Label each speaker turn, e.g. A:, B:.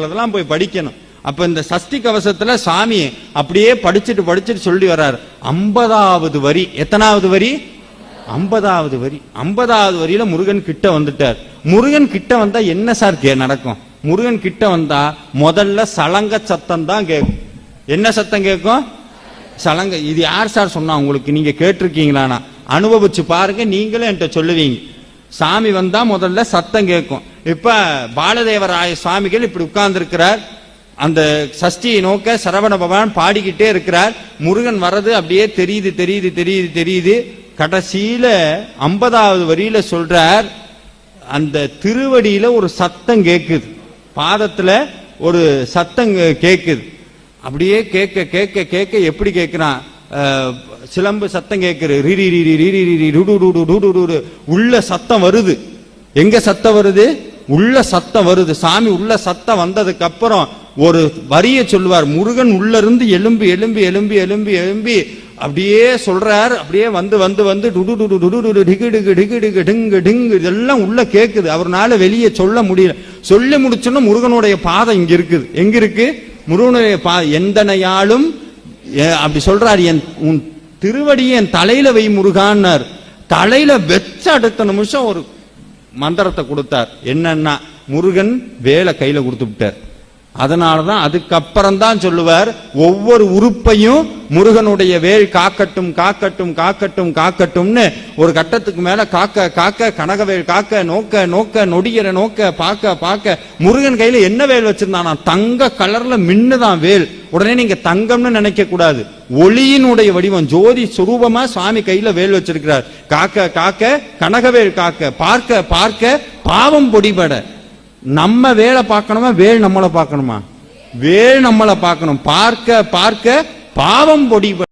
A: அதெல்லாம் போய் படிக்கணும். அப்ப இந்த சஷ்டி கவசத்துல சாமி அப்படியே படிச்சுட்டு சொல்லி வர்றாரு. 50வது வரி. எத்தனாவது வரி? 50வது வரி. 50வது வரியில முருகன் கிட்ட வந்துட்டார். முருகன் கிட்ட வந்தா என்ன சார் நடக்கும்? முருகன் கிட்ட வந்தா முதல்ல சலங்க சத்தம் தான் கேட்கும். என்ன சத்தம் கேட்கும்? சலங்க. இது யார் சார் சொன்னா உங்களுக்கு? நீங்க கேட்டிருக்கீங்களா? அனுபவிச்சு பாருங்க, நீங்களே என்கிட்ட சொல்லுவீங்க. சாமி வந்தா முதல்ல சத்தம் கேட்கும். இப்ப பாலதேவராய சுவாமிகள் இப்படி உட்கார்ந்து இருக்கிறார். அந்த சஷ்டியை நோக்க சரவண பகவான் பாடிக்கிட்டே இருக்கிறார். முருகன் வர்றது அப்படியே தெரியுது. கடைசியில 50வது வரியில சொல்றார், அந்த திருவடியில ஒரு சத்தம் கேக்குது, பாதத்துல ஒரு சத்தம் கேக்குது. அப்படியே கேட்க எப்படி கேட்கிறான்? சிலம்பு சத்தம் கேட்குது. உள்ள சத்தம் வருது. எங்க சத்தம் வருது? உள்ள சத்தம் வருது. சாமி உள்ள சத்தம் வந்ததுக்கு அப்புறம் ஒரு வரிய சொல்லுவார். முருகன் உள்ள இருந்து எலும்பி அப்படியே சொல்றார். அப்படியே வந்து இதெல்லாம் உள்ள கேக்குது. அவர்னால வெளியே சொல்ல முடியல. சொல்ல முடிச்சோன்னா முருகனுடைய பாதம் இங்க இருக்குது. எங்க இருக்கு? முருகனுடைய பாதம். எந்தனையாலும் அப்படி சொல்றார், உன் திருவடியை என் தலையில வை முருகான்னார். தலையில வச்ச அடுத்த நிமிஷம் ஒரு மந்திரத்தை கொடுத்தார். என்னன்னா, முருகன் வேலை கையில கொடுத்து விட்டார். அதனாலதான் அதுக்கப்புறம் தான் சொல்லுவார், ஒவ்வொரு உறுப்பையும் முருகனுடைய வேல் காக்கட்டும் காக்கட்டும் காக்கட்டும் காக்கட்டும்னு. ஒரு கட்டத்துக்கு மேல காக்க கனகவேல் காக்க நோக்க நொடியரை நோக்க பார்க்க முருகன் கையில என்ன வேல் வச்சிருந்தானா? தங்க கலர்ல மின்னுதான் வேல். உடனே நீங்க தங்கம்னு நினைக்க கூடாது, ஒளியினுடைய வடிவம், ஜோதி சுரூபமா சுவாமி கையில வேல் வச்சிருக்கிறார். காக்க கனகவேல் காக்க பார்க்க பாவம் பொடிபட. நம்ம வேலை பார்க்கணுமா? வேல் நம்மளை பார்க்கணுமா? வேல் நம்மளை பார்க்கணும். பார்க்க பாவம் பொடிபட.